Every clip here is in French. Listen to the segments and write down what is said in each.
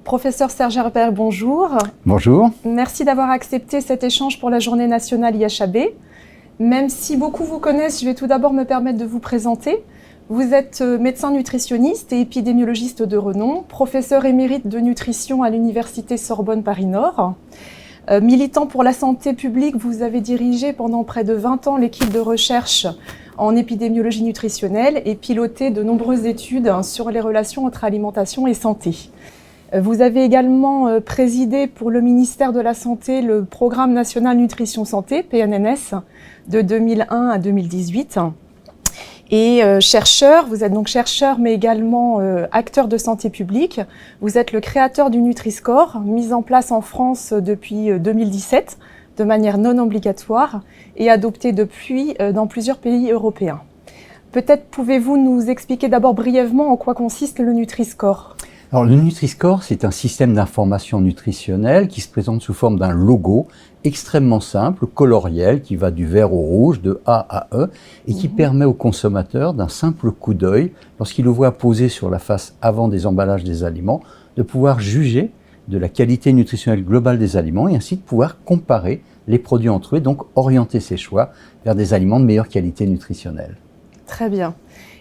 Professeur Serge Herbert, bonjour. Bonjour. Merci d'avoir accepté cet échange pour la Journée nationale IHAB. Même si beaucoup vous connaissent, je vais tout d'abord me permettre de vous présenter. Vous êtes médecin nutritionniste et épidémiologiste de renom, professeur émérite de nutrition à l'Université Sorbonne Paris-Nord. Militant pour la santé publique, vous avez dirigé pendant près de 20 ans l'équipe de recherche en épidémiologie nutritionnelle et piloté de nombreuses études sur les relations entre alimentation et santé. Vous avez également présidé pour le ministère de la Santé le Programme national nutrition santé, PNNS, de 2001 à 2018. Et chercheur, vous êtes donc chercheur mais également acteur de santé publique. Vous êtes le créateur du Nutri-Score, mis en place en France depuis 2017 de manière non obligatoire et adopté depuis dans plusieurs pays européens. Peut-être pouvez-vous nous expliquer d'abord brièvement en quoi consiste le Nutri-Score ? Alors, le Nutri-Score, c'est un système d'information nutritionnelle qui se présente sous forme d'un logo extrêmement simple, coloriel, qui va du vert au rouge, de A à E, et qui permet au consommateur, d'un simple coup d'œil, lorsqu'il le voit posé sur la face avant des emballages des aliments, de pouvoir juger de la qualité nutritionnelle globale des aliments et ainsi de pouvoir comparer les produits entre eux, et donc orienter ses choix vers des aliments de meilleure qualité nutritionnelle. Très bien.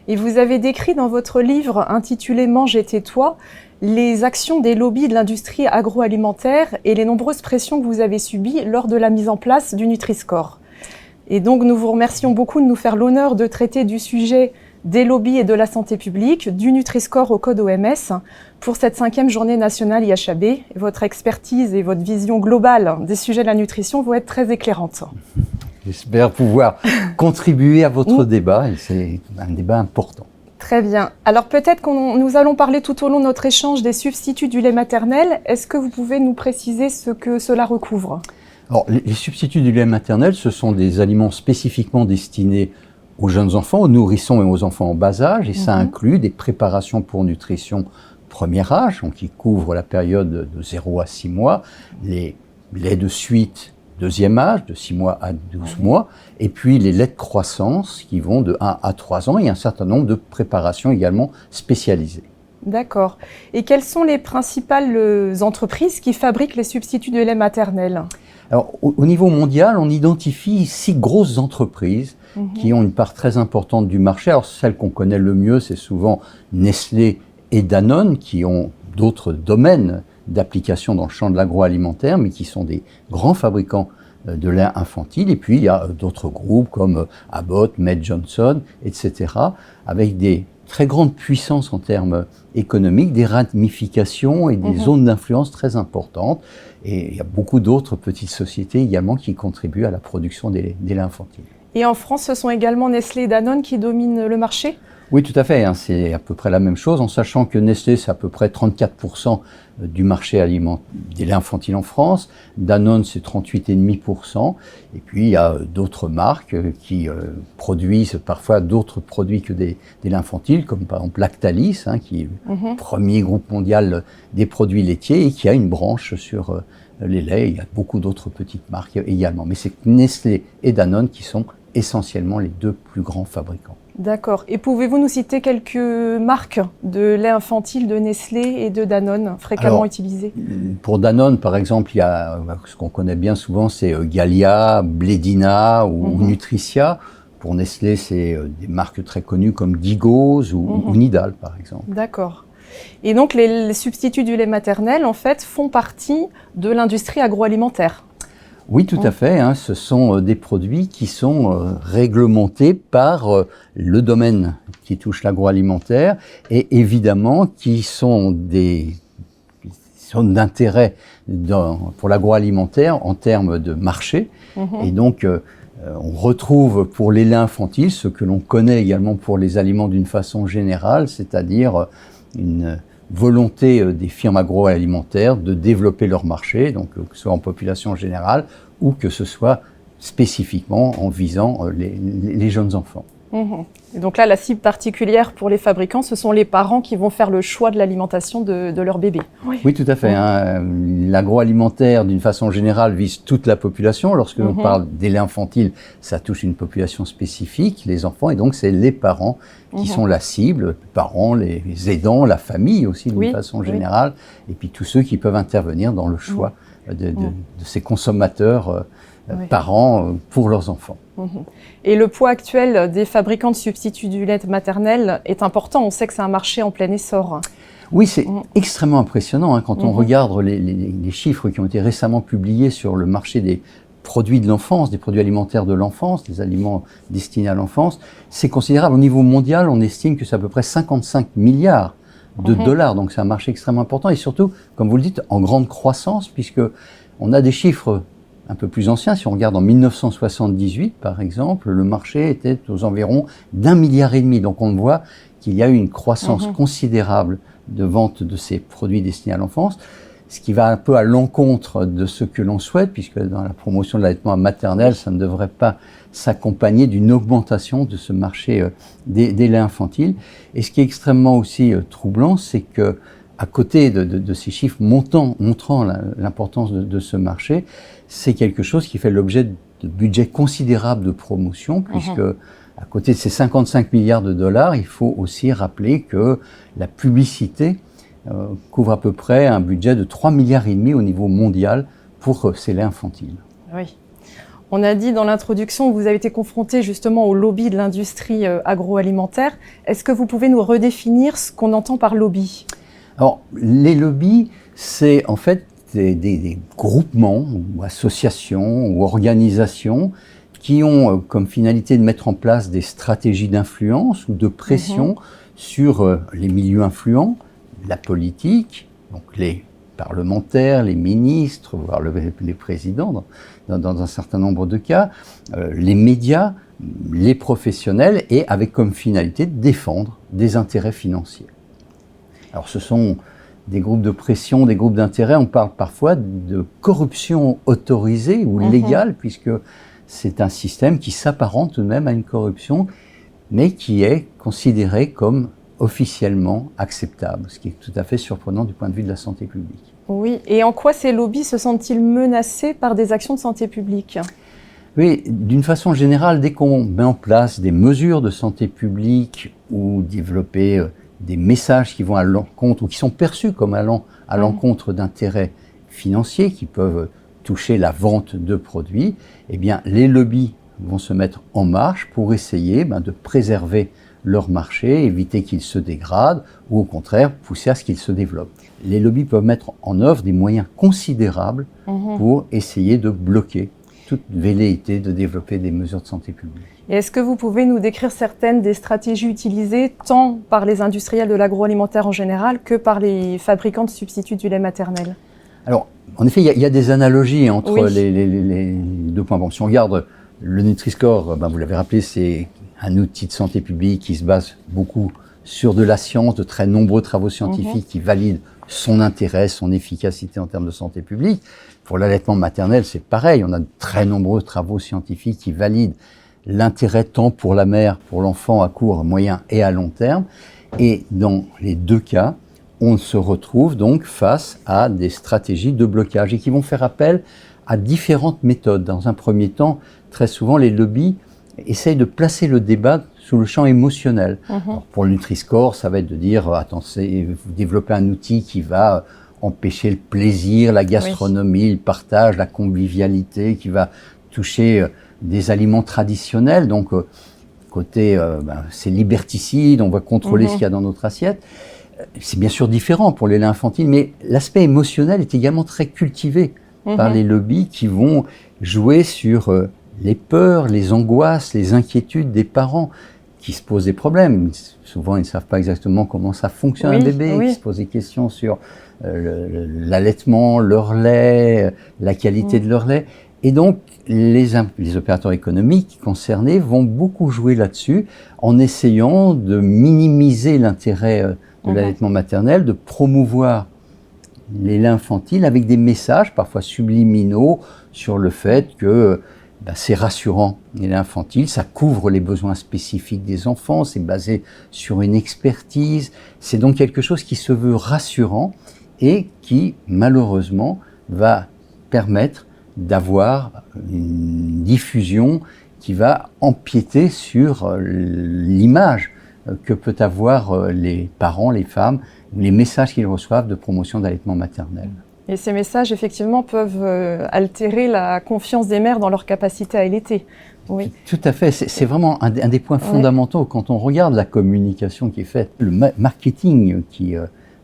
Et vous avez décrit dans votre livre intitulé « Mange et tais-toi » les actions des lobbies de l'industrie agroalimentaire et les nombreuses pressions que vous avez subies lors de la mise en place du Nutri-Score. Et donc nous vous remercions beaucoup de nous faire l'honneur de traiter du sujet des lobbies et de la santé publique, du Nutri-Score au code OMS, pour cette 5e journée nationale IHAB. Votre expertise et votre vision globale des sujets de la nutrition vont être très éclairantes. J'espère pouvoir contribuer à votre débat, et c'est un débat important. Très bien. Alors peut-être nous allons parler tout au long de notre échange des substituts du lait maternel. Est-ce que vous pouvez nous préciser ce que cela recouvre ? Alors, les substituts du lait maternel, ce sont des aliments spécifiquement destinés aux jeunes enfants, aux nourrissons et aux enfants en bas âge, et ça inclut des préparations pour nutrition premier âge, donc qui couvrent la période de 0 à 6 mois, les laits de suite deuxième âge, de 6 mois à 12 mois, et puis les laits de croissance qui vont de 1 à 3 ans, et un certain nombre de préparations également spécialisées. D'accord. Et quelles sont les principales entreprises qui fabriquent les substituts de lait maternel ? Alors, au niveau mondial, on identifie 6 grosses entreprises qui ont une part très importante du marché. Alors, celles qu'on connaît le mieux, c'est souvent Nestlé et Danone, qui ont d'autres domaines d'application dans le champ de l'agroalimentaire, mais qui sont des grands fabricants de lait infantile. Et puis, il y a d'autres groupes comme Abbott, Mead Johnson, etc., avec des très grandes puissances en termes économiques, des ramifications et des zones d'influence très importantes. Et il y a beaucoup d'autres petites sociétés également qui contribuent à la production des laits infantiles. Et en France, ce sont également Nestlé et Danone qui dominent le marché ? Oui, tout à fait. C'est à peu près la même chose, en sachant que Nestlé, c'est à peu près 34% du marché des laits infantiles en France. Danone, c'est 38,5%. Et puis, il y a d'autres marques qui produisent parfois d'autres produits que des laits infantiles, comme par exemple Lactalis, qui est le premier groupe mondial des produits laitiers et qui a une branche sur les laits. Il y a beaucoup d'autres petites marques également. Mais c'est Nestlé et Danone qui sont essentiellement les 2 plus grands fabricants. D'accord. Et pouvez-vous nous citer quelques marques de lait infantile de Nestlé et de Danone fréquemment utilisées ? Pour Danone, par exemple, il y a ce qu'on connaît bien souvent, c'est Gallia, Blédina ou Nutricia. Pour Nestlé, c'est des marques très connues comme Digos ou Nidal, par exemple. D'accord. Et donc, les substituts du lait maternel, en fait, font partie de l'industrie agroalimentaire ? Oui, tout à fait. Ce sont des produits qui sont réglementés par le domaine qui touche l'agroalimentaire et évidemment qui sont d'intérêt pour l'agroalimentaire en termes de marché. Et donc, on retrouve pour les laits infantiles ce que l'on connaît également pour les aliments d'une façon générale, c'est-à-dire une volonté des firmes agroalimentaires de développer leur marché, donc que ce soit en population générale ou que ce soit spécifiquement en visant les jeunes enfants. Et donc là, la cible particulière pour les fabricants, ce sont les parents qui vont faire le choix de l'alimentation de leur bébé. Oui, tout à fait. L'agroalimentaire, d'une façon générale, vise toute la population. Lorsque l'on parle des laits infantiles, ça touche une population spécifique, les enfants, et donc c'est les parents qui sont la cible, les parents, les aidants, la famille aussi, d'une façon générale, et puis tous ceux qui peuvent intervenir dans le choix de ces consommateurs parents pour leurs enfants. Et le poids actuel des fabricants de substituts du lait maternel est important. On sait que c'est un marché en plein essor. Oui, c'est extrêmement impressionnant quand on regarde les chiffres qui ont été récemment publiés sur le marché des produits de l'enfance, des produits alimentaires de l'enfance, des aliments destinés à l'enfance. C'est considérable. Au niveau mondial, on estime que c'est à peu près 55 milliards de dollars. Donc c'est un marché extrêmement important et surtout, comme vous le dites, en grande croissance, puisque on a des chiffres un peu plus ancien. Si on regarde en 1978, par exemple, le marché était aux environs d'1,5 milliard. Donc on voit qu'il y a eu une croissance considérable de vente de ces produits destinés à l'enfance, ce qui va un peu à l'encontre de ce que l'on souhaite, puisque dans la promotion de l'allaitement maternel, ça ne devrait pas s'accompagner d'une augmentation de ce marché des laits infantiles. Et ce qui est extrêmement aussi troublant, c'est que à côté de ces chiffres montrant l'importance de ce marché, c'est quelque chose qui fait l'objet de budgets considérables de promotion, puisque à côté de ces 55 milliards de dollars, il faut aussi rappeler que la publicité couvre à peu près un budget de 3,5 milliards au niveau mondial pour ces laits infantiles. Oui. On a dit dans l'introduction que vous avez été confronté justement au lobby de l'industrie agroalimentaire. Est-ce que vous pouvez nous redéfinir ce qu'on entend par lobby ? Alors, les lobbies, c'est en fait des groupements ou associations ou organisations qui ont comme finalité de mettre en place des stratégies d'influence ou de pression sur les milieux influents, la politique, donc les parlementaires, les ministres, voire les présidents dans un certain nombre de cas, les médias, les professionnels, et avec comme finalité de défendre des intérêts financiers. Alors ce sont des groupes de pression, des groupes d'intérêt, on parle parfois de corruption autorisée ou légale, puisque c'est un système qui s'apparente tout de même à une corruption, mais qui est considéré comme officiellement acceptable, ce qui est tout à fait surprenant du point de vue de la santé publique. Oui, et en quoi ces lobbies se sentent-ils menacés par des actions de santé publique ? Oui, d'une façon générale, dès qu'on met en place des mesures de santé publique ou développer des messages qui vont à l'encontre ou qui sont perçus comme allant à l'encontre d'intérêts financiers qui peuvent toucher la vente de produits, eh bien les lobbies vont se mettre en marche pour essayer de préserver leur marché, éviter qu'il se dégrade ou au contraire pousser à ce qu'il se développe. Les lobbies peuvent mettre en œuvre des moyens considérables pour essayer de bloquer toute velléité de développer des mesures de santé publique. Et est-ce que vous pouvez nous décrire certaines des stratégies utilisées tant par les industriels de l'agroalimentaire en général que par les fabricants de substituts du lait maternel ? Alors, en effet, il y a des analogies entre les deux points. Bon, si on regarde le Nutri-Score, vous l'avez rappelé, c'est un outil de santé publique qui se base beaucoup sur de la science, de très nombreux travaux scientifiques qui valident son intérêt, son efficacité en termes de santé publique. Pour l'allaitement maternel, c'est pareil. On a de très nombreux travaux scientifiques qui valident l'intérêt tant pour la mère, pour l'enfant à court, moyen et à long terme. Et dans les deux cas, on se retrouve donc face à des stratégies de blocage et qui vont faire appel à différentes méthodes. Dans un premier temps, très souvent, les lobbies essayent de placer le débat sous le champ émotionnel. Alors, pour le Nutri-Score, ça va être de dire, attendez, vous développez un outil qui va empêcher le plaisir, la gastronomie, le partage, la convivialité, qui va toucher des aliments traditionnels. Donc, côté, c'est liberticide, on va contrôler ce qu'il y a dans notre assiette. C'est bien sûr différent pour les laits infantiles, mais l'aspect émotionnel est également très cultivé par les lobbies qui vont jouer sur les peurs, les angoisses, les inquiétudes des parents qui se posent des problèmes. Souvent, ils ne savent pas exactement comment ça fonctionne un bébé, qui se posent des questions sur l'allaitement, leur lait, la qualité de leur lait. Et donc, les opérateurs économiques concernés vont beaucoup jouer là-dessus en essayant de minimiser l'intérêt de l'allaitement maternel, de promouvoir les laits infantiles avec des messages parfois subliminaux sur le fait que c'est rassurant et lait infantile, ça couvre les besoins spécifiques des enfants, c'est basé sur une expertise, c'est donc quelque chose qui se veut rassurant et qui, malheureusement, va permettre d'avoir une diffusion qui va empiéter sur l'image que peut avoir les parents, les femmes, les messages qu'ils reçoivent de promotion d'allaitement maternel. Et ces messages, effectivement, peuvent altérer la confiance des mères dans leur capacité à allaiter. Oui. Tout à fait. C'est vraiment un des points fondamentaux quand on regarde la communication qui est faite, le marketing qui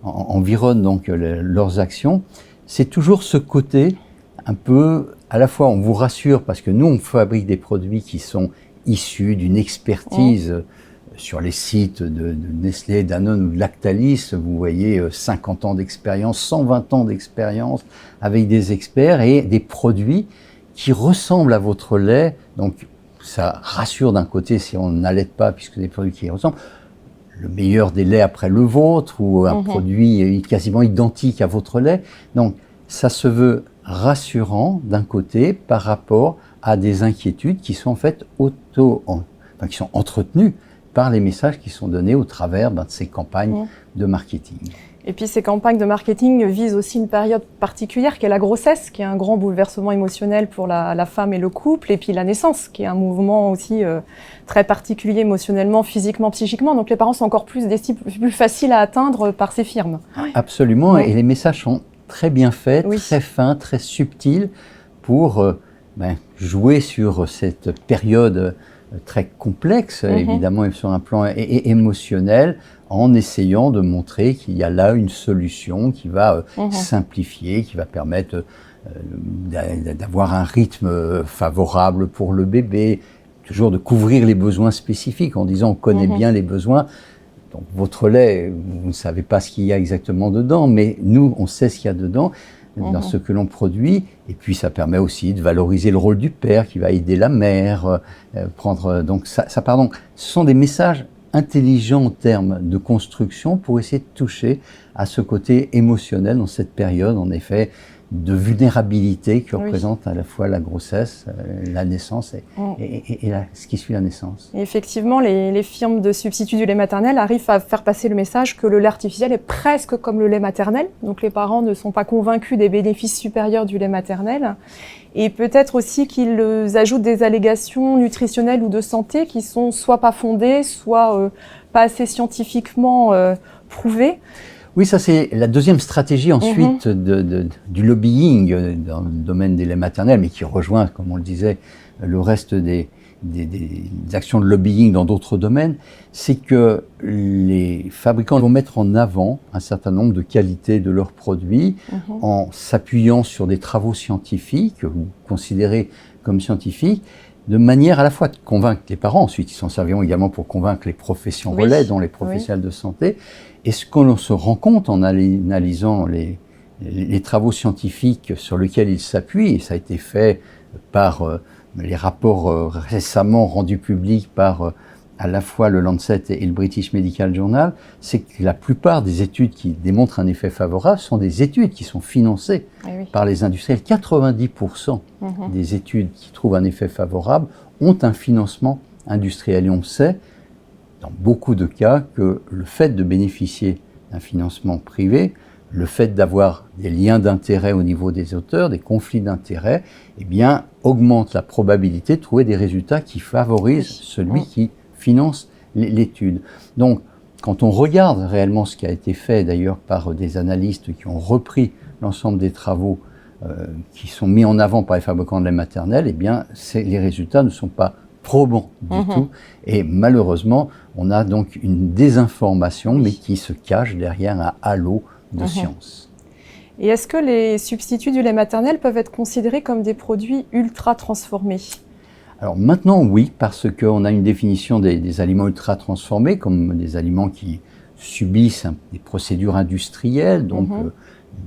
environne donc leurs actions. C'est toujours ce côté un peu, à la fois on vous rassure parce que nous on fabrique des produits qui sont issus d'une expertise. Sur les sites de Nestlé, Danone ou de Lactalis, vous voyez 50 ans d'expérience, 120 ans d'expérience avec des experts et des produits qui ressemblent à votre lait. Donc ça rassure d'un côté si on n'allaite pas puisque des produits qui ressemblent. Le meilleur des laits après le vôtre ou un produit quasiment identique à votre lait. Donc ça se veut rassurant d'un côté par rapport à des inquiétudes qui sont en fait qui sont entretenues par les messages qui sont donnés au travers de ces campagnes de marketing. Et puis ces campagnes de marketing visent aussi une période particulière qui est la grossesse, qui est un grand bouleversement émotionnel pour la femme et le couple, et puis la naissance, qui est un mouvement aussi très particulier émotionnellement, physiquement, psychiquement. Donc les parents sont encore plus faciles à atteindre par ces firmes. Absolument, et les messages sont très bien faits, très fins, très subtils pour jouer sur cette période très complexe, évidemment, sur un plan émotionnel, en essayant de montrer qu'il y a là une solution qui va simplifier, qui va permettre d'avoir un rythme favorable pour le bébé, toujours de couvrir les besoins spécifiques en disant on connaît bien les besoins. Donc votre lait, vous ne savez pas ce qu'il y a exactement dedans, mais nous, on sait ce qu'il y a dedans. Dans ce que l'on produit, et puis ça permet aussi de valoriser le rôle du père qui va aider la mère, donc ce sont des messages intelligents en termes de construction pour essayer de toucher à ce côté émotionnel dans cette période, en effet, de vulnérabilité que représente à la fois la grossesse, la naissance et ce qui suit la naissance. Et effectivement, les firmes de substituts du lait maternel arrivent à faire passer le message que le lait artificiel est presque comme le lait maternel. Donc les parents ne sont pas convaincus des bénéfices supérieurs du lait maternel. Et peut-être aussi qu'ils ajoutent des allégations nutritionnelles ou de santé qui sont soit pas fondées, soit pas assez scientifiquement prouvées. Oui, ça c'est la deuxième stratégie ensuite du lobbying dans le domaine des laits maternels, mais qui rejoint, comme on le disait, le reste des actions de lobbying dans d'autres domaines, c'est que les fabricants vont mettre en avant un certain nombre de qualités de leurs produits en s'appuyant sur des travaux scientifiques ou considérés comme scientifiques, de manière à la fois de convaincre les parents, ensuite ils s'en serviront également pour convaincre les professions relais, dont les professionnels de santé. Et ce qu'on se rend compte en analysant les travaux scientifiques sur lesquels ils s'appuient, et ça a été fait par les rapports récemment rendus publics par à la fois le Lancet et le British Medical Journal, c'est que la plupart des études qui démontrent un effet favorable sont des études qui sont financées par les industriels. 90% des études qui trouvent un effet favorable ont un financement industriel. Et on sait, dans beaucoup de cas, que le fait de bénéficier d'un financement privé, le fait d'avoir des liens d'intérêt au niveau des auteurs, des conflits d'intérêts, augmente la probabilité de trouver des résultats qui favorisent celui qui finance l'étude. Donc, quand on regarde réellement ce qui a été fait, d'ailleurs par des analystes qui ont repris l'ensemble des travaux qui sont mis en avant par les fabricants de lait maternel, les résultats ne sont pas probants du tout. Et malheureusement, on a donc une désinformation, mais qui se cache derrière un halo de science. Et est-ce que les substituts du lait maternel peuvent être considérés comme des produits ultra transformés ? Alors maintenant, oui, parce qu'on a une définition des aliments ultra transformés comme des aliments qui subissent des procédures industrielles, donc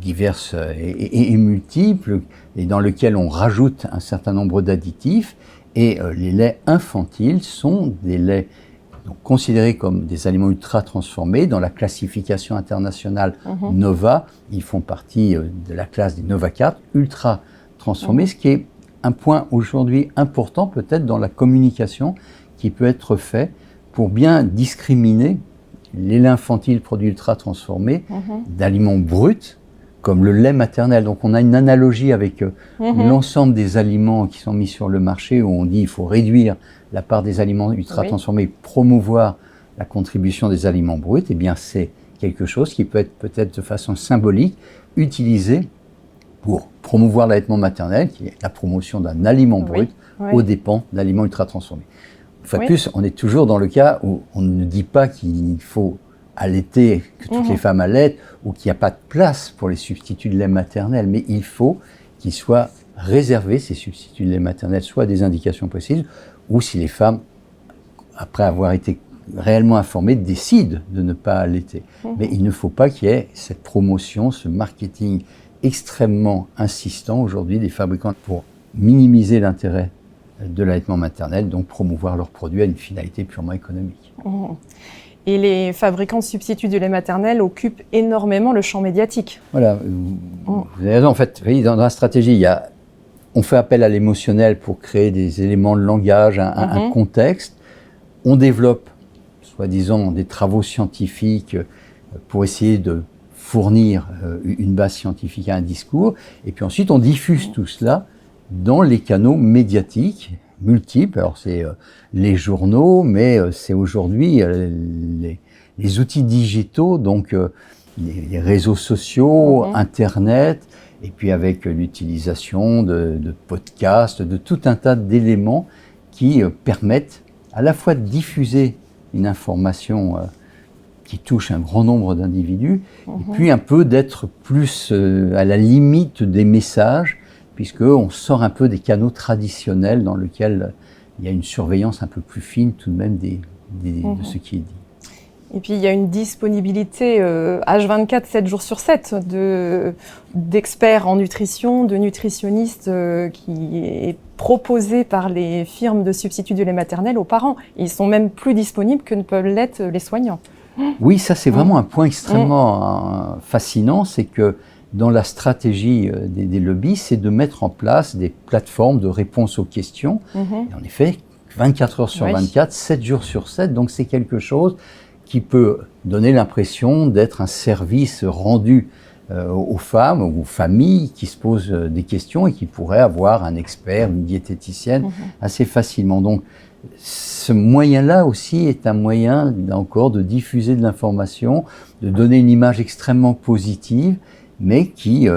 diverses et multiples, et dans lesquelles on rajoute un certain nombre d'additifs. Et les laits infantiles sont des laits considérés comme des aliments ultra transformés. Dans la classification internationale Nova, ils font partie de la classe des Nova 4, ultra transformés, ce qui est un point aujourd'hui important peut-être dans la communication qui peut être fait pour bien discriminer les laits infantiles produits ultra transformés d'aliments bruts comme le lait maternel. Donc on a une analogie avec l'ensemble des aliments qui sont mis sur le marché où on dit qu'il faut réduire la part des aliments ultra transformés, promouvoir la contribution des aliments bruts. Eh bien c'est quelque chose qui peut être peut-être de façon symbolique utilisé pour promouvoir l'allaitement maternel, qui est la promotion d'un aliment brut aux dépens d'aliments ultra transformés. Une fois de plus, on est toujours dans le cas où on ne dit pas qu'il faut allaiter, que toutes les femmes allaitent, ou qu'il n'y a pas de place pour les substituts de lait maternel, mais il faut qu'ils soient réservés, ces substituts de lait maternel, soit à des indications précises, ou si les femmes, après avoir été réellement informées, décident de ne pas allaiter. Mais il ne faut pas qu'il y ait cette promotion, ce marketing extrêmement insistant aujourd'hui des fabricants pour minimiser l'intérêt de l'allaitement maternel, donc promouvoir leurs produits à une finalité purement économique. Et les fabricants de substituts de lait maternel occupent énormément le champ médiatique. Voilà, vous avez raison. En fait, dans la stratégie, on fait appel à l'émotionnel pour créer des éléments de langage, un contexte. On développe, soi-disant, des travaux scientifiques pour essayer de fournir une base scientifique à un discours. Et puis ensuite, on diffuse tout cela dans les canaux médiatiques multiples. Alors c'est les journaux, mais c'est aujourd'hui les outils digitaux, donc les réseaux sociaux, Internet, et puis avec l'utilisation de podcasts, de tout un tas d'éléments qui permettent à la fois de diffuser une information qui touche un grand nombre d'individus, et puis un peu d'être plus à la limite des messages, puisqu'on sort un peu des canaux traditionnels dans lesquels il y a une surveillance un peu plus fine tout de même de ce qui est dit. Et puis il y a une disponibilité H24, 7 jours sur 7 d'experts en nutrition, de nutritionnistes qui est proposée par les firmes de substituts de lait maternel aux parents. Ils sont même plus disponibles que ne peuvent l'être les soignants. Oui, ça c'est vraiment un point extrêmement fascinant, c'est que dans la stratégie des lobbies, c'est de mettre en place des plateformes de réponse aux questions. Et en effet, 24 heures sur 24, 7 jours sur 7, donc c'est quelque chose qui peut donner l'impression d'être un service rendu aux femmes ou aux familles qui se posent des questions et qui pourraient avoir un expert, une diététicienne assez facilement. Donc ce moyen-là aussi est un moyen, là encore, de diffuser de l'information, de donner une image extrêmement positive, mais qui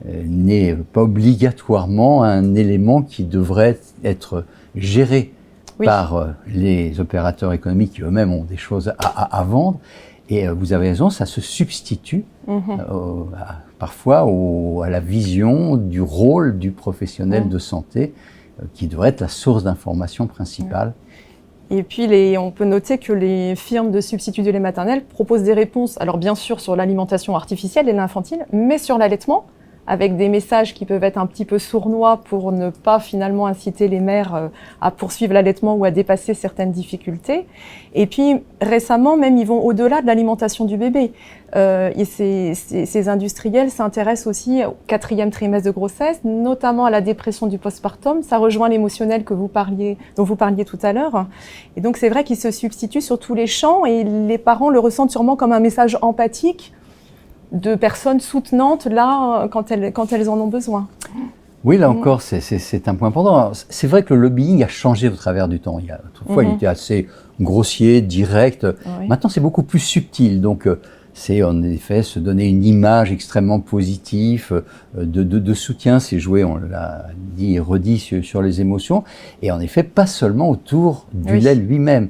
n'est pas obligatoirement un élément qui devrait être géré par les opérateurs économiques qui eux-mêmes ont des choses à vendre. Et vous avez raison, ça se substitue parfois à la vision du rôle du professionnel de santé qui devrait être la source d'information principale. Et puis, on peut noter que les firmes de substituts de lait maternel proposent des réponses, alors bien sûr sur l'alimentation artificielle et l'infantile, mais sur l'allaitement, avec des messages qui peuvent être un petit peu sournois pour ne pas finalement inciter les mères à poursuivre l'allaitement ou à dépasser certaines difficultés. Et puis récemment, même ils vont au-delà de l'alimentation du bébé. Et ces industriels s'intéressent aussi au 4e trimestre de grossesse, notamment à la dépression du postpartum. Ça rejoint l'émotionnel dont vous parliez tout à l'heure. Et donc c'est vrai qu'ils se substituent sur tous les champs et les parents le ressentent sûrement comme un message empathique de personnes soutenantes là quand elles en ont besoin. Oui, là encore, c'est un point important. C'est vrai que le lobbying a changé au travers du temps. Autrefois, il était assez grossier, direct. Maintenant, c'est beaucoup plus subtil. Donc, c'est en effet se donner une image extrêmement positive, de soutien. C'est jouer, on l'a dit et redit, sur les émotions. Et en effet, pas seulement autour du lait lui-même.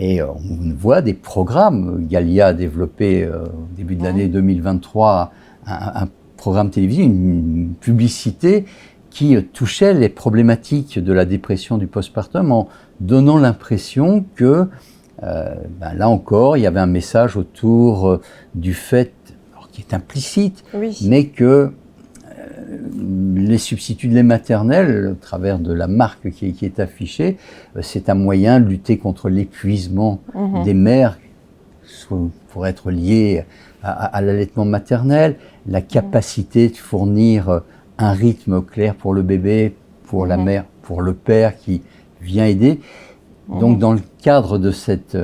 Et on voit des programmes. Gallia a développé au début de l'année 2023 un programme télévisé, une publicité qui touchait les problématiques de la dépression du postpartum en donnant l'impression que, là encore, il y avait un message autour du fait, alors, qui est implicite, mais que les substituts de lait maternel, au travers de la marque qui est affichée, c'est un moyen de lutter contre l'épuisement des mères, soit pour être lié à l'allaitement maternel, la capacité de fournir un rythme clair pour le bébé, pour la mère, pour le père qui vient aider. Donc dans le cadre de cette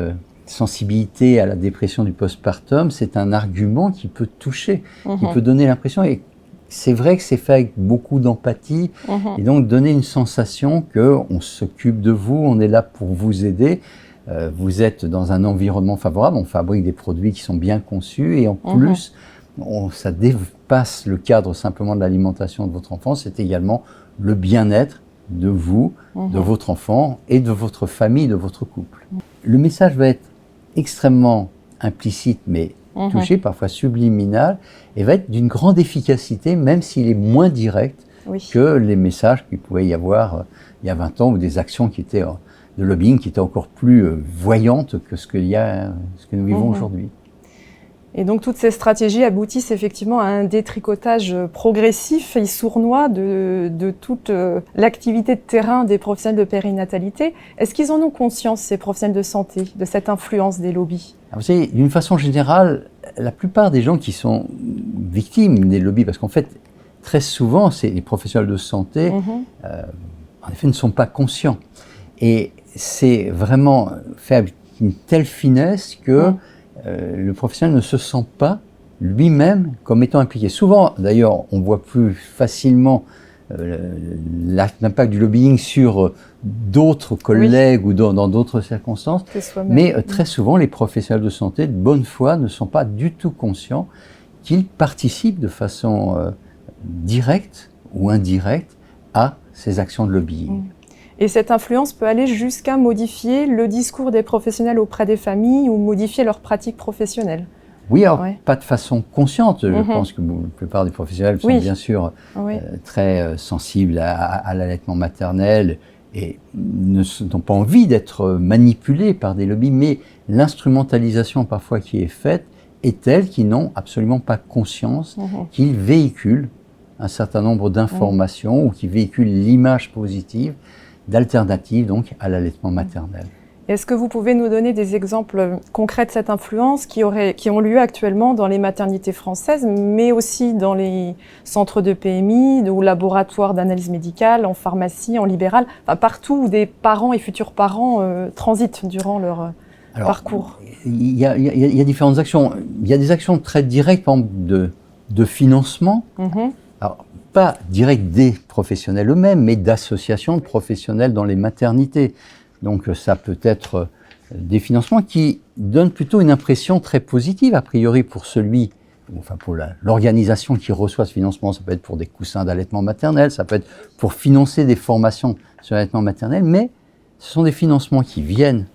sensibilité à la dépression du postpartum, c'est un argument qui peut toucher, qui peut donner l'impression, et c'est vrai que c'est fait avec beaucoup d'empathie, et donc donner une sensation qu'on s'occupe de vous, on est là pour vous aider, vous êtes dans un environnement favorable, on fabrique des produits qui sont bien conçus, et en plus, ça dépasse le cadre simplement de l'alimentation de votre enfant, c'est également le bien-être de vous, de votre enfant et de votre famille, de votre couple. Le message va être extrêmement implicite, mais touché, parfois subliminal, et va être d'une grande efficacité, même s'il est moins direct que les messages qu'il pouvait y avoir il y a 20 ans, ou des actions qui étaient de lobbying qui étaient encore plus voyantes que ce que nous vivons aujourd'hui. Et donc toutes ces stratégies aboutissent effectivement à un détricotage progressif et sournois de toute l'activité de terrain des professionnels de périnatalité. Est-ce qu'ils en ont conscience, ces professionnels de santé, de cette influence des lobbies? Vous savez, d'une façon générale, la plupart des gens qui sont victimes des lobbies, parce qu'en fait, très souvent, les professionnels de santé, en effet, ne sont pas conscients. Et c'est vraiment fait avec une telle finesse que le professionnel ne se sent pas lui-même comme étant impliqué. Souvent, d'ailleurs, on voit plus facilement l'impact du lobbying sur d'autres collègues ou dans d'autres circonstances. Mais très souvent, les professionnels de santé de bonne foi ne sont pas du tout conscients qu'ils participent de façon directe ou indirecte à ces actions de lobbying. Et cette influence peut aller jusqu'à modifier le discours des professionnels auprès des familles ou modifier leurs pratiques professionnelles. Oui, alors pas de façon consciente. Je pense que la plupart des professionnels sont bien sûr très sensibles à l'allaitement maternel et n'ont pas envie d'être manipulés par des lobbies, mais l'instrumentalisation parfois qui est faite est telle qu'ils n'ont absolument pas conscience qu'ils véhiculent un certain nombre d'informations ou qu'ils véhiculent l'image positive d'alternatives donc à l'allaitement maternel. Est-ce que vous pouvez nous donner des exemples concrets de cette influence qui ont lieu actuellement dans les maternités françaises, mais aussi dans les centres de PMI, ou laboratoires d'analyse médicale, en pharmacie, en libéral, enfin, partout où des parents et futurs parents transitent durant leur parcours? Il y a différentes actions. Il y a des actions très directes, par exemple de financement. Alors, pas direct des professionnels eux-mêmes, mais d'associations de professionnels dans les maternités. Donc ça peut être des financements qui donnent plutôt une impression très positive, a priori pour celui, enfin pour l'organisation qui reçoit ce financement. Ça peut être pour des coussins d'allaitement maternel, ça peut être pour financer des formations sur l'allaitement maternel, mais ce sont des financements qui viennent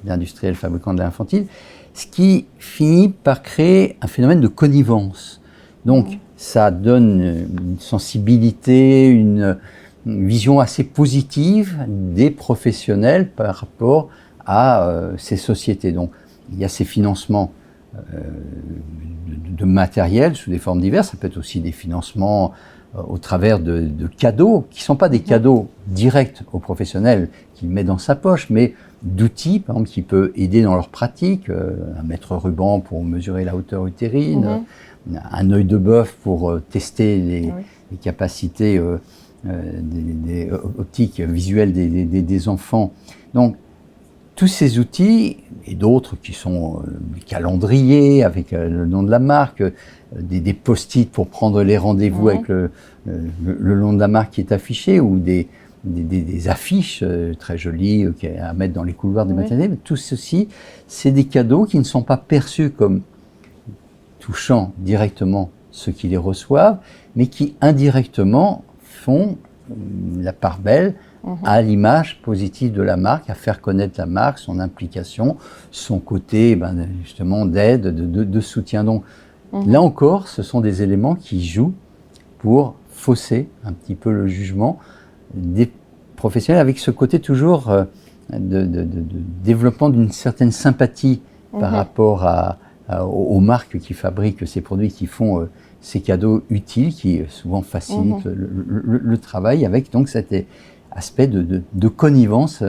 d'industriels fabricants de lait infantile, ce qui finit par créer un phénomène de connivence. Donc, ça donne une sensibilité, une vision assez positive des professionnels par rapport à ces sociétés. Donc, il y a ces financements de matériel sous des formes diverses. Ça peut être aussi des financements au travers de cadeaux, qui ne sont pas des cadeaux directs aux professionnels qu'ils mettent dans sa poche, mais d'outils, par exemple, qui peuvent aider dans leur pratique, un mètre-ruban pour mesurer la hauteur utérine, un œil de bœuf pour tester les capacités optiques, visuelles des enfants. Donc, tous ces outils, et d'autres qui sont des calendriers avec le nom de la marque, des post-it pour prendre les rendez-vous avec le nom de la marque qui est affiché, ou des affiches très jolies à mettre dans les couloirs des maternités. Tout ceci, c'est des cadeaux qui ne sont pas perçus comme touchant directement ceux qui les reçoivent, mais qui indirectement font la part belle à l'image positive de la marque, à faire connaître la marque, son implication, son côté justement d'aide, de soutien. Donc là encore, ce sont des éléments qui jouent pour fausser un petit peu le jugement des professionnels, avec ce côté toujours de développement d'une certaine sympathie par rapport aux marques qui fabriquent ces produits, qui font ces cadeaux utiles, qui souvent facilitent le travail, avec donc cet aspect de connivence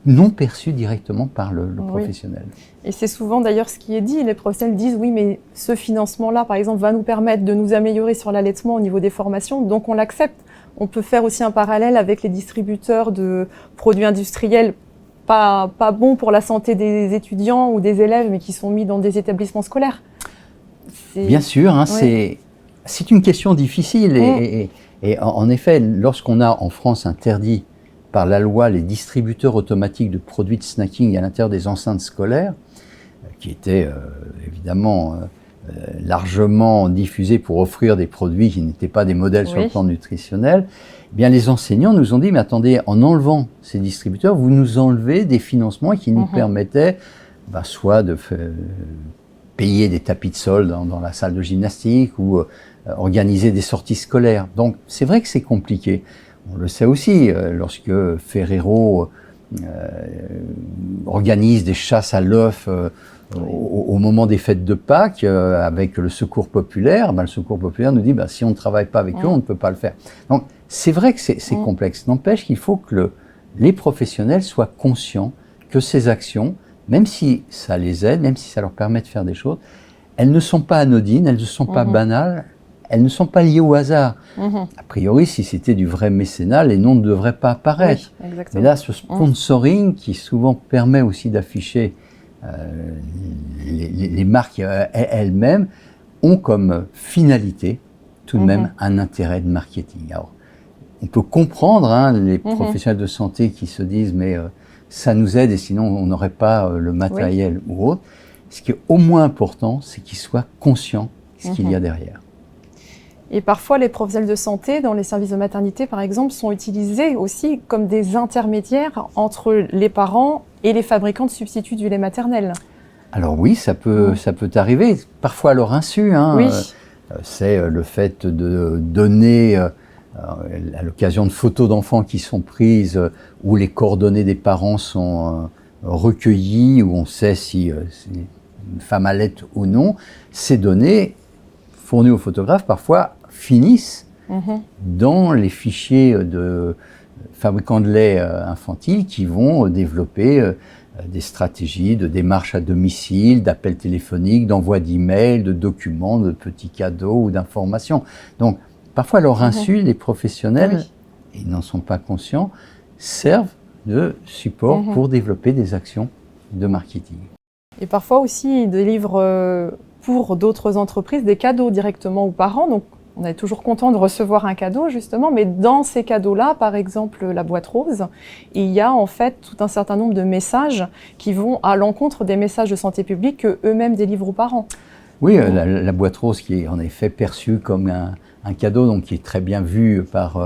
non perçus directement par le professionnel. Et c'est souvent d'ailleurs ce qui est dit, les professionnels disent oui mais ce financement-là par exemple va nous permettre de nous améliorer sur l'allaitement au niveau des formations, donc on l'accepte. On peut faire aussi un parallèle avec les distributeurs de produits industriels pas bons pour la santé des étudiants ou des élèves mais qui sont mis dans des établissements scolaires. Bien sûr, hein, c'est une question difficile et en effet, lorsqu'on a en France interdit par la loi les distributeurs automatiques de produits de snacking à l'intérieur des enceintes scolaires, qui étaient évidemment largement diffusés pour offrir des produits qui n'étaient pas des modèles sur le plan nutritionnel, eh bien les enseignants nous ont dit, mais attendez, en enlevant ces distributeurs, vous nous enlevez des financements qui nous permettaient soit de payer des tapis de sol dans la salle de gymnastique ou organiser des sorties scolaires. Donc c'est vrai que c'est compliqué. On le sait aussi, lorsque Ferrero organise des chasses à l'œuf au moment des fêtes de Pâques avec le Secours populaire, le Secours populaire nous dit si on ne travaille pas avec eux, on ne peut pas le faire. Donc c'est vrai que c'est complexe. N'empêche qu'il faut que les professionnels soient conscients que ces actions, même si ça les aide, même si ça leur permet de faire des choses, elles ne sont pas anodines, elles ne sont pas banales, elles ne sont pas liées au hasard. A priori, si c'était du vrai mécénat, les noms ne devraient pas apparaître. Oui, mais là, ce sponsoring qui souvent permet aussi d'afficher les marques elles-mêmes ont comme finalité tout de même un intérêt de marketing. Alors, on peut comprendre les professionnels de santé qui se disent mais ça nous aide et sinon on n'aurait pas le matériel ou autre. Ce qui est au moins important, c'est qu'ils soient conscients de ce qu'il y a derrière. Et parfois, les professionnels de santé, dans les services de maternité, par exemple, sont utilisés aussi comme des intermédiaires entre les parents et les fabricants de substituts du lait maternel. Alors oui, ça peut arriver, parfois à leur insu. C'est le fait de donner, à l'occasion de photos d'enfants qui sont prises, où les coordonnées des parents sont recueillies, où on sait si une femme allait ou non, ces données fournies aux photographes, parfois finissent dans les fichiers de fabricants de lait infantile qui vont développer des stratégies de démarche à domicile, d'appels téléphoniques, d'envoi d'emails, de documents, de petits cadeaux ou d'informations. Donc, parfois, à leur insu, les professionnels, ils n'en sont pas conscients, servent de support pour développer des actions de marketing. Et parfois aussi, ils délivrent pour d'autres entreprises des cadeaux directement aux parents. Donc, on est toujours content de recevoir un cadeau, justement, mais dans ces cadeaux-là, par exemple la boîte rose, il y a en fait tout un certain nombre de messages qui vont à l'encontre des messages de santé publique qu'eux-mêmes délivrent aux parents. Oui, la boîte rose qui est en effet perçue comme un cadeau, donc qui est très bien vu par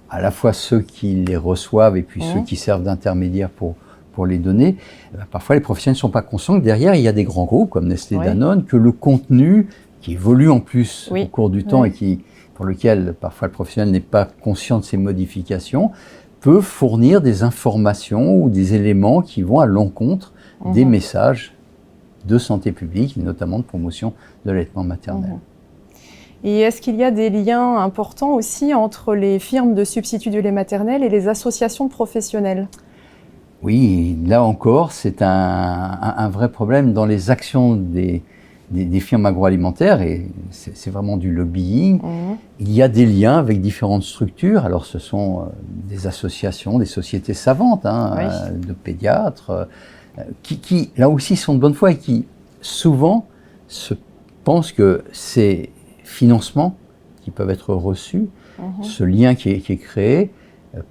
à la fois ceux qui les reçoivent et puis ceux qui servent d'intermédiaires pour les donner. Parfois, les professionnels ne sont pas conscients que derrière, il y a des grands groupes comme Nestlé, Danone, que le contenu qui évolue en plus au cours du temps et pour lequel parfois le professionnel n'est pas conscient de ces modifications, peut fournir des informations ou des éléments qui vont à l'encontre des messages de santé publique, notamment de promotion de l'allaitement maternel. Et est-ce qu'il y a des liens importants aussi entre les firmes de substituts du lait maternel et les associations professionnelles ? Oui, là encore, c'est un vrai problème dans les actions des firmes agroalimentaires, et c'est vraiment du lobbying. Il y a des liens avec différentes structures. Alors ce sont des associations, des sociétés savantes, de pédiatres, qui là aussi sont de bonne foi et qui souvent pensent que ces financements qui peuvent être reçus, ce lien qui est créé,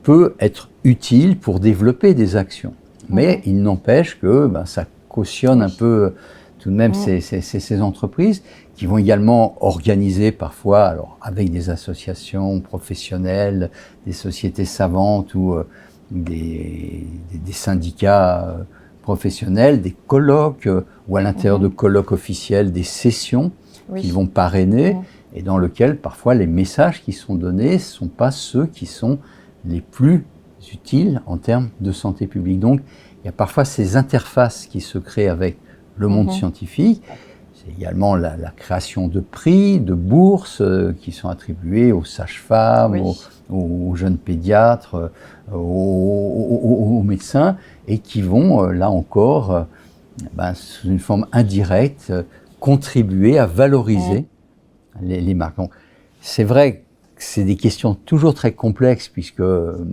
peut être utile pour développer des actions. Mais il n'empêche que ça cautionne un peu tout de même ces entreprises qui vont également organiser parfois, alors avec des associations professionnelles, des sociétés savantes ou des syndicats professionnels, des colloques ou à l'intérieur de colloques officiels, des sessions qui vont parrainer et dans lesquelles parfois les messages qui sont donnés ne sont pas ceux qui sont les plus utiles en termes de santé publique. Donc il y a parfois ces interfaces qui se créent avec le monde scientifique. C'est également la création de prix, de bourses qui sont attribués aux sages-femmes, aux jeunes pédiatres, aux médecins, et qui vont, là encore, sous une forme indirecte, contribuer à valoriser les marques. Donc, c'est vrai que c'est des questions toujours très complexes, puisque on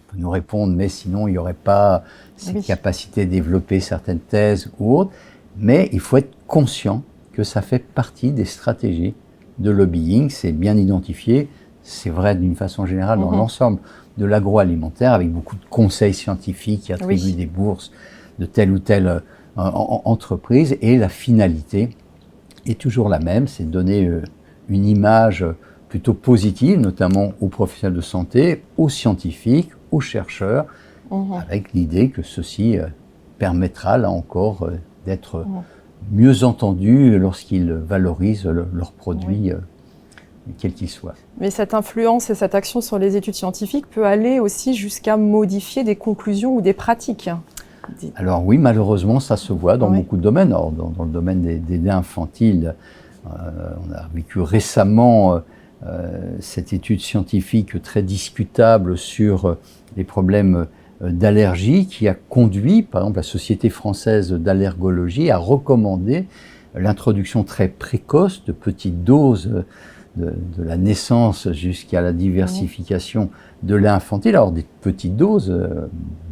peut nous répondre, mais sinon il n'y aurait pas cette capacité de développer certaines thèses ou autres. Mais il faut être conscient que ça fait partie des stratégies de lobbying, c'est bien identifié, c'est vrai d'une façon générale dans l'ensemble de l'agroalimentaire, avec beaucoup de conseils scientifiques qui attribuent des bourses de telle ou telle entreprise, et la finalité est toujours la même, c'est de donner une image plutôt positive, notamment aux professionnels de santé, aux scientifiques, aux chercheurs, avec l'idée que ceci permettra là encore d'être mieux entendus lorsqu'ils valorisent leurs produits, quels qu'ils soient. Mais cette influence et cette action sur les études scientifiques peut aller aussi jusqu'à modifier des conclusions ou des pratiques. Alors oui, malheureusement, ça se voit dans beaucoup de domaines. Alors, dans le domaine des laits infantiles, on a vécu récemment cette étude scientifique très discutable sur les problèmes d'allergie qui a conduit, par exemple, la Société française d'allergologie à recommander l'introduction très précoce de petites doses de la naissance jusqu'à la diversification de lait infantile, alors des petites doses,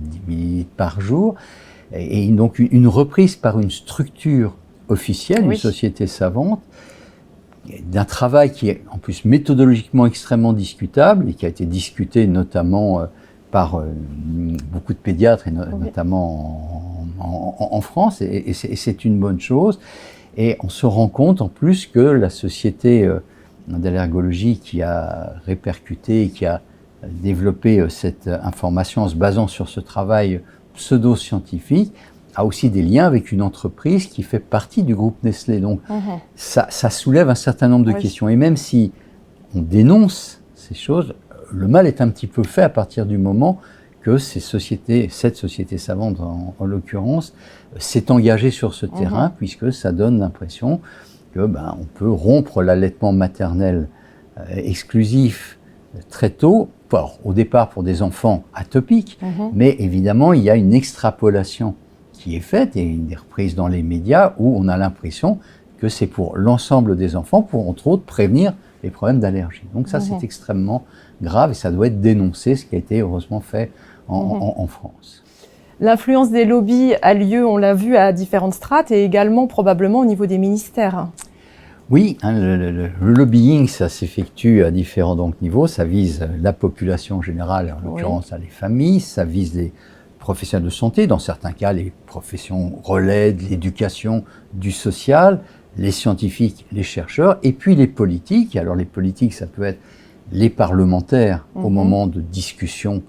10 millilitres par jour, et donc une reprise par une structure officielle, une société savante, d'un travail qui est en plus méthodologiquement extrêmement discutable et qui a été discuté notamment par beaucoup de pédiatres, et notamment en France, et c'est une bonne chose. Et on se rend compte en plus que la société d'allergologie qui a répercuté, qui a développé cette information en se basant sur ce travail pseudo-scientifique, a aussi des liens avec une entreprise qui fait partie du groupe Nestlé. Donc ça soulève un certain nombre de questions. Et même si on dénonce ces choses, le mal est un petit peu fait à partir du moment que cette société savante en l'occurrence, s'est engagée sur ce terrain, puisque ça donne l'impression que on peut rompre l'allaitement maternel exclusif très tôt, au départ pour des enfants atopiques, mais évidemment il y a une extrapolation qui est faite et des reprises dans les médias où on a l'impression que c'est pour l'ensemble des enfants, pour entre autres prévenir les problèmes d'allergie. Donc ça c'est extrêmement grave et ça doit être dénoncé, ce qui a été heureusement fait en France. L'influence des lobbies a lieu, on l'a vu, à différentes strates et également probablement au niveau des ministères. Oui, le lobbying, ça s'effectue à différents niveaux. Ça vise la population générale, en l'occurrence les familles, ça vise les professionnels de santé, dans certains cas les professions relais de l'éducation, du social, les scientifiques, les chercheurs, et puis les politiques. Alors les politiques, ça peut être les parlementaires au moment de discussion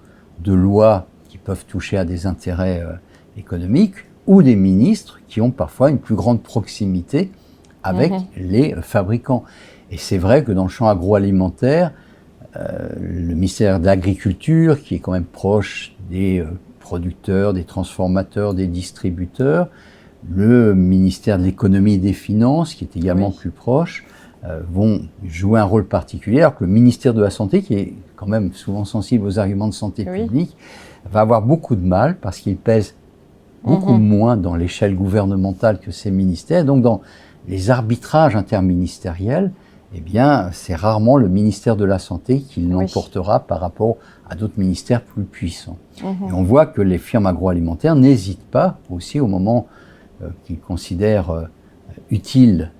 de lois qui peuvent toucher à des intérêts économiques, ou les ministres qui ont parfois une plus grande proximité avec les fabricants. Et c'est vrai que dans le champ agroalimentaire, le ministère de l'Agriculture, qui est quand même proche des producteurs, des transformateurs, des distributeurs, le ministère de l'Économie et des Finances, qui est également plus proche, vont jouer un rôle particulier, alors que le ministère de la Santé, qui est quand même souvent sensible aux arguments de santé publique, va avoir beaucoup de mal parce qu'il pèse beaucoup moins dans l'échelle gouvernementale que ces ministères. Donc dans les arbitrages interministériels, eh bien, c'est rarement le ministère de la Santé qui l'emportera par rapport à d'autres ministères plus puissants. Et on voit que les firmes agroalimentaires n'hésitent pas aussi au moment qu'ils considèrent utile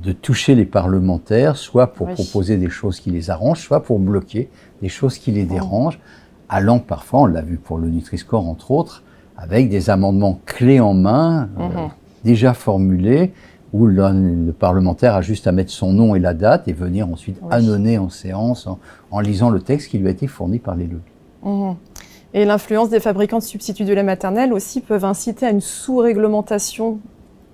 de toucher les parlementaires, soit pour proposer des choses qui les arrangent, soit pour bloquer des choses qui les dérangent, allant parfois, on l'a vu pour le Nutri-Score entre autres, avec des amendements clés en main, déjà formulés, où le parlementaire a juste à mettre son nom et la date et venir ensuite annoncer en séance en lisant le texte qui lui a été fourni par les lobbies. Et l'influence des fabricants de substituts de lait maternel aussi peuvent inciter à une sous-réglementation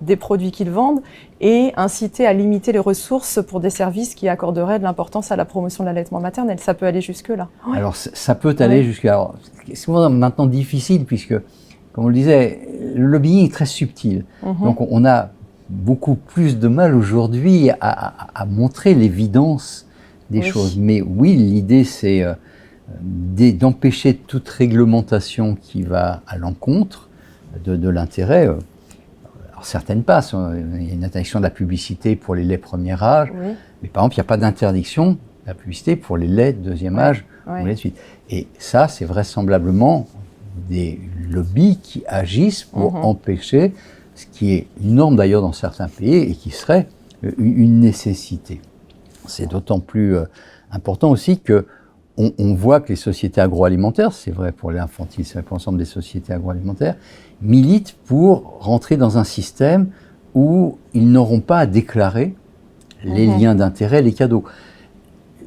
des produits qu'ils vendent et inciter à limiter les ressources pour des services qui accorderaient de l'importance à la promotion de l'allaitement maternel. Ça peut aller jusque-là. Alors ça peut aller jusque-là. C'est maintenant difficile puisque, comme on le disait, le lobbying est très subtil. Donc on a beaucoup plus de mal aujourd'hui à montrer l'évidence des choses. Mais oui, l'idée, c'est d'empêcher toute réglementation qui va à l'encontre de l'intérêt. Alors certaines passent. Il y a une interdiction de la publicité pour les laits premier âge, mais par exemple, il n'y a pas d'interdiction de la publicité pour les laits deuxième âge ou les laits de suite. Et ça, c'est vraisemblablement des lobbies qui agissent pour empêcher ce qui est une norme d'ailleurs dans certains pays et qui serait une nécessité. C'est d'autant plus important aussi que on voit que les sociétés agroalimentaires, c'est vrai pour les infantiles, c'est vrai pour l'ensemble des sociétés agroalimentaires, militent pour rentrer dans un système où ils n'auront pas à déclarer les liens d'intérêt, les cadeaux.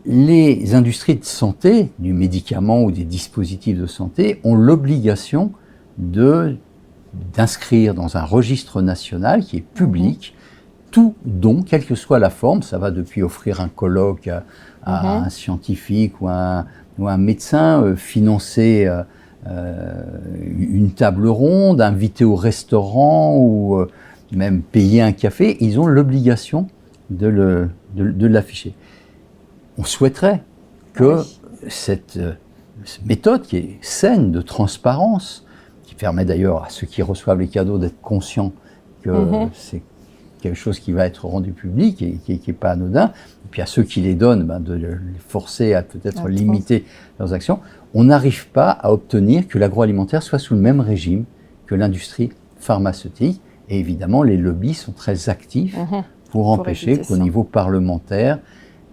Les industries de santé, du médicament ou des dispositifs de santé, ont l'obligation d'inscrire dans un registre national qui est public tout don, quelle que soit la forme. Ça va depuis offrir un colloque à un scientifique ou à un médecin, financer une table ronde, inviter au restaurant ou même payer un café. Ils ont l'obligation de l'afficher. On souhaiterait que cette méthode qui est saine de transparence, qui permet d'ailleurs à ceux qui reçoivent les cadeaux d'être conscients que c'est quelque chose qui va être rendu public et qui n'est pas anodin, et puis à ceux qui les donnent, de les forcer à peut-être limiter leurs actions. On n'arrive pas à obtenir que l'agroalimentaire soit sous le même régime que l'industrie pharmaceutique, et évidemment les lobbies sont très actifs pour empêcher qu'au niveau parlementaire,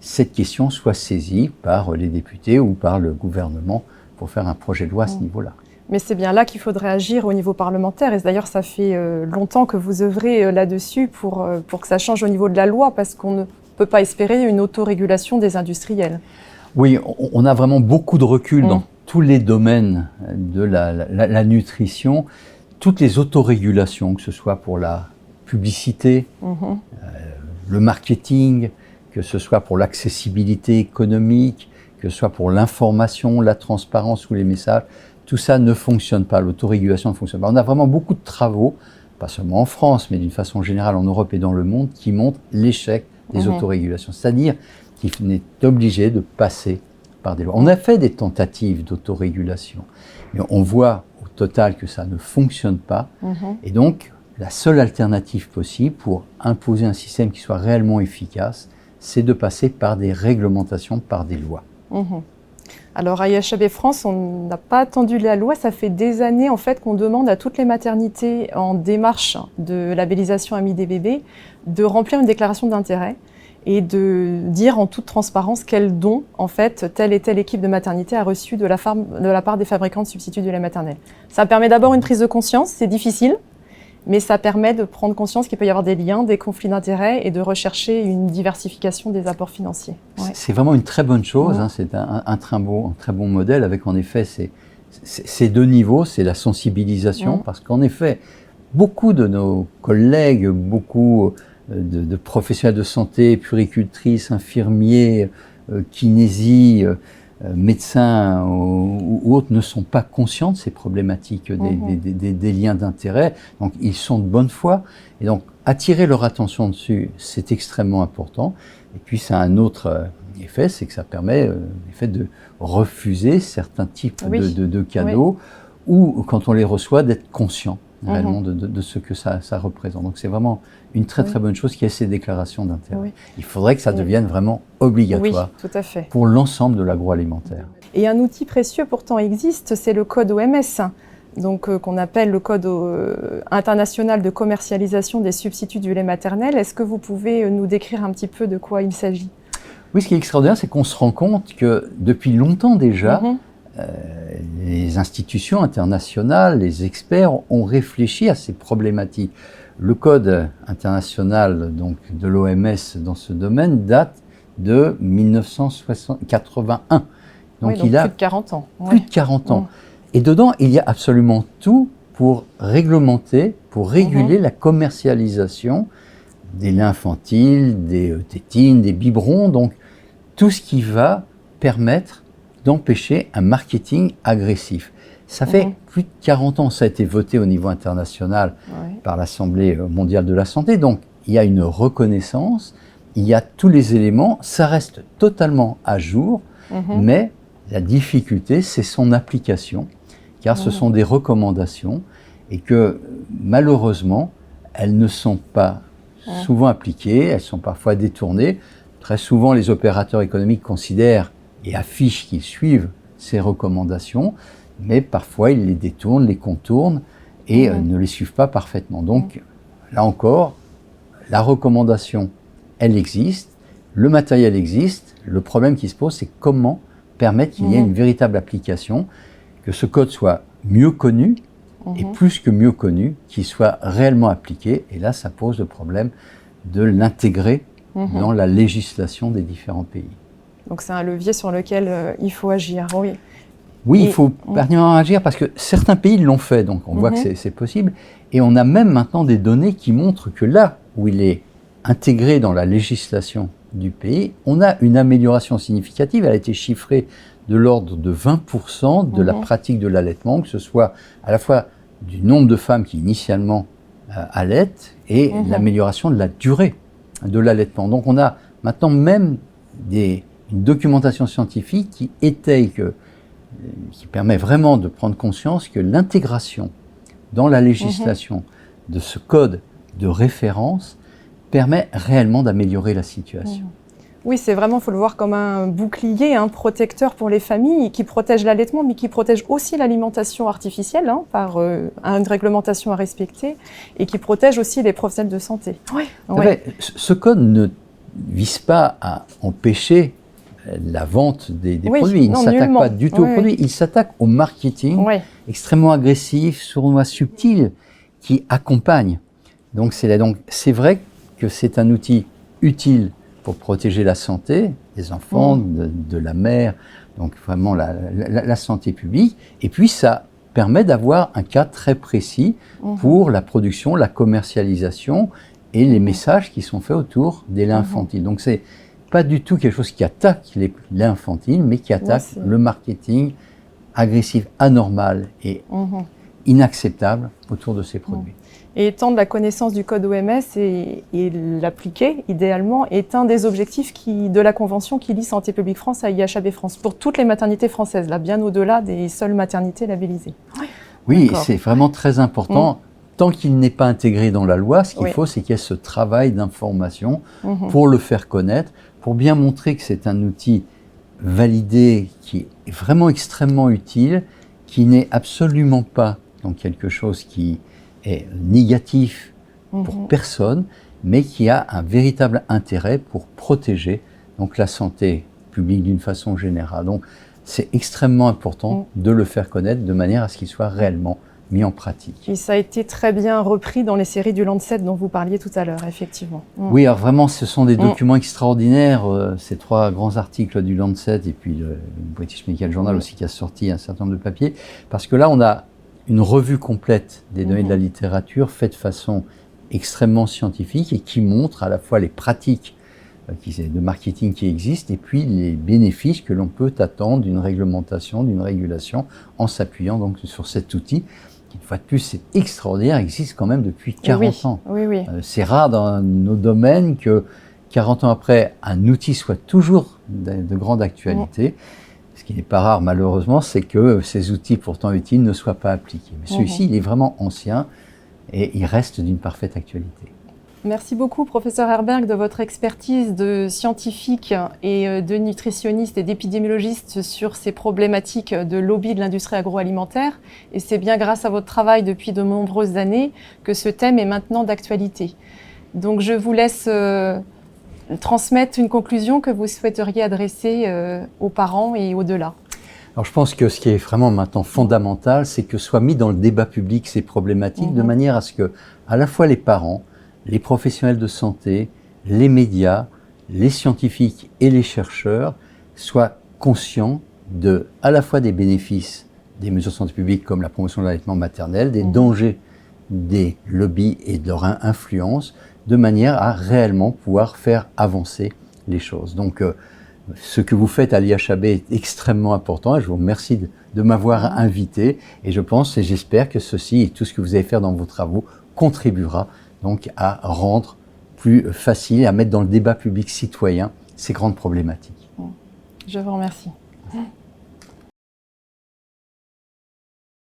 cette question soit saisie par les députés ou par le gouvernement pour faire un projet de loi à ce niveau-là. Mais c'est bien là qu'il faudrait agir au niveau parlementaire. Et d'ailleurs, ça fait longtemps que vous œuvrez là-dessus pour que ça change au niveau de la loi, parce qu'on ne peut pas espérer une autorégulation des industriels. Oui, on a vraiment beaucoup de recul dans tous les domaines de la nutrition. Toutes les autorégulations, que ce soit pour la publicité, le marketing, que ce soit pour l'accessibilité économique, que ce soit pour l'information, la transparence ou les messages, tout ça ne fonctionne pas, l'autorégulation ne fonctionne pas. On a vraiment beaucoup de travaux, pas seulement en France, mais d'une façon générale en Europe et dans le monde, qui montrent l'échec des autorégulations. C'est-à-dire qu'il est obligé de passer par des lois. On a fait des tentatives d'autorégulation, mais on voit au total que ça ne fonctionne pas. Et donc, la seule alternative possible pour imposer un système qui soit réellement efficace, c'est de passer par des réglementations, par des lois. Alors à IHAB France, on n'a pas attendu la loi. Ça fait des années en fait qu'on demande à toutes les maternités en démarche de labellisation Amis des bébés de remplir une déclaration d'intérêt et de dire en toute transparence quel don en fait telle et telle équipe de maternité a reçu de la part des fabricants de substituts du lait maternel. Ça permet d'abord une prise de conscience, c'est difficile, mais ça permet de prendre conscience qu'il peut y avoir des liens, des conflits d'intérêts et de rechercher une diversification des apports financiers. C'est vraiment une très bonne chose, c'est un très bon modèle avec en effet ces deux niveaux, c'est la sensibilisation, parce qu'en effet, beaucoup de nos collègues, beaucoup de professionnels de santé, puéricultrices, infirmiers, kinésy, médecins ou autres ne sont pas conscients de ces problématiques des liens d'intérêt, donc ils sont de bonne foi, et donc attirer leur attention dessus, c'est extrêmement important. Et puis ça a un autre effet, c'est que ça permet l'effet de refuser certains types de cadeaux, ou quand on les reçoit d'être conscient réellement de ce que ça représente. Donc c'est vraiment une très bonne chose qu'il y ait ces déclarations d'intérêt. Il faudrait que ça devienne vraiment obligatoire tout à fait. Pour l'ensemble de l'agroalimentaire. Et un outil précieux pourtant existe, c'est le code OMS, donc qu'on appelle le code international de commercialisation des substituts du lait maternel. Est-ce que vous pouvez nous décrire un petit peu de quoi il s'agit? Oui, ce qui est extraordinaire, c'est qu'on se rend compte que depuis longtemps déjà, les institutions internationales, les experts ont réfléchi à ces problématiques. Le code international donc, de l'OMS dans ce domaine date de 1981. Donc il a plus de 40 ans. Plus de 40 ans. Et dedans, il y a absolument tout pour réglementer, pour réguler la commercialisation des laits infantiles, des tétines, des biberons, donc tout ce qui va permettre d'empêcher un marketing agressif. Ça fait plus de 40 ans, ça a été voté au niveau international par l'Assemblée mondiale de la santé, donc il y a une reconnaissance, il y a tous les éléments, ça reste totalement à jour, mais la difficulté, c'est son application, car ce sont des recommandations et que malheureusement, elles ne sont pas souvent appliquées, elles sont parfois détournées. Très souvent, les opérateurs économiques considèrent et affichent qu'ils suivent ces recommandations, mais parfois ils les détournent, les contournent et ne les suivent pas parfaitement. Donc, là encore, la recommandation, elle existe, le matériel existe, le problème qui se pose, c'est comment permettre qu'il y ait une véritable application, que ce code soit mieux connu, et plus que mieux connu, qu'il soit réellement appliqué. Et là, ça pose le problème de l'intégrer dans la législation des différents pays. Donc c'est un levier sur lequel il faut agir, oui. Oui, il faut particulièrement agir parce que certains pays l'ont fait, donc on voit que c'est possible. Et on a même maintenant des données qui montrent que là où il est intégré dans la législation du pays, on a une amélioration significative. Elle a été chiffrée de l'ordre de 20% de la pratique de l'allaitement, que ce soit à la fois du nombre de femmes qui initialement allaitent et l'amélioration de la durée de l'allaitement. Donc on a maintenant même une documentation scientifique qui étaye, qui permet vraiment de prendre conscience que l'intégration dans la législation de ce code de référence permet réellement d'améliorer la situation. Oui, c'est vraiment, il faut le voir comme un bouclier, un protecteur pour les familles qui protège l'allaitement, mais qui protège aussi l'alimentation artificielle par une réglementation à respecter et qui protège aussi les professionnels de santé. Ce code ne vise pas à empêcher la vente des produits. Il ne s'attaque pas du tout aux produits. Il s'attaque au marketing extrêmement agressif, sournois, subtil, qui accompagne. Donc c'est vrai que c'est un outil utile pour protéger la santé des enfants, de la mère, donc vraiment la santé publique. Et puis ça permet d'avoir un cas très précis pour la production, la commercialisation et les messages qui sont faits autour des laits infantiles. Donc c'est pas du tout quelque chose qui attaque les laits infantiles, mais qui attaque le marketing agressif, anormal et inacceptable autour de ces produits. Et étendre la connaissance du code OMS et l'appliquer, idéalement, est un des objectifs de la convention qui lie Santé publique France à IHAB France, pour toutes les maternités françaises, là, bien au-delà des seules maternités labellisées. Oui, c'est vraiment très important. Tant qu'il n'est pas intégré dans la loi, ce qu'il faut, c'est qu'il y ait ce travail d'information pour le faire connaître, pour bien montrer que c'est un outil validé, qui est vraiment extrêmement utile, qui n'est absolument pas donc quelque chose qui est négatif pour personne, mais qui a un véritable intérêt pour protéger donc la santé publique d'une façon générale. Donc c'est extrêmement important de le faire connaître de manière à ce qu'il soit réellement mis en pratique. Et ça a été très bien repris dans les séries du Lancet dont vous parliez tout à l'heure, effectivement. Oui, alors vraiment, ce sont des documents extraordinaires, ces 3 grands articles du Lancet et puis le British Medical Journal aussi qui a sorti un certain nombre de papiers, parce que là, on a une revue complète des données de la littérature faite de façon extrêmement scientifique et qui montre à la fois les pratiques de marketing qui existent et puis les bénéfices que l'on peut attendre d'une réglementation, d'une régulation en s'appuyant donc sur cet outil qui, une fois de plus, c'est extraordinaire, existe quand même depuis 40 ans. C'est rare dans nos domaines que 40 ans après, un outil soit toujours de grande actualité. Ce qui n'est pas rare, malheureusement, c'est que ces outils pourtant utiles ne soient pas appliqués. Mais celui-ci, il est vraiment ancien et il reste d'une parfaite actualité. Merci beaucoup, professeur Herberg, de votre expertise de scientifique et de nutritionniste et d'épidémiologiste sur ces problématiques de lobby de l'industrie agroalimentaire. Et c'est bien grâce à votre travail depuis de nombreuses années que ce thème est maintenant d'actualité. Donc je vous laisse transmettre une conclusion que vous souhaiteriez adresser aux parents et au-delà. Alors je pense que ce qui est vraiment maintenant fondamental, c'est que soient mis dans le débat public ces problématiques de manière à ce que, à la fois les parents, les professionnels de santé, les médias, les scientifiques et les chercheurs soient conscients à la fois des bénéfices des mesures de santé publique comme la promotion de l'allaitement maternel, des dangers des lobbies et de leur influence, de manière à réellement pouvoir faire avancer les choses. Donc ce que vous faites à l'IHAB est extrêmement important et je vous remercie de m'avoir invité et je pense et j'espère que ceci et tout ce que vous allez faire dans vos travaux contribuera donc à rendre plus facile, à mettre dans le débat public citoyen ces grandes problématiques. Je vous remercie.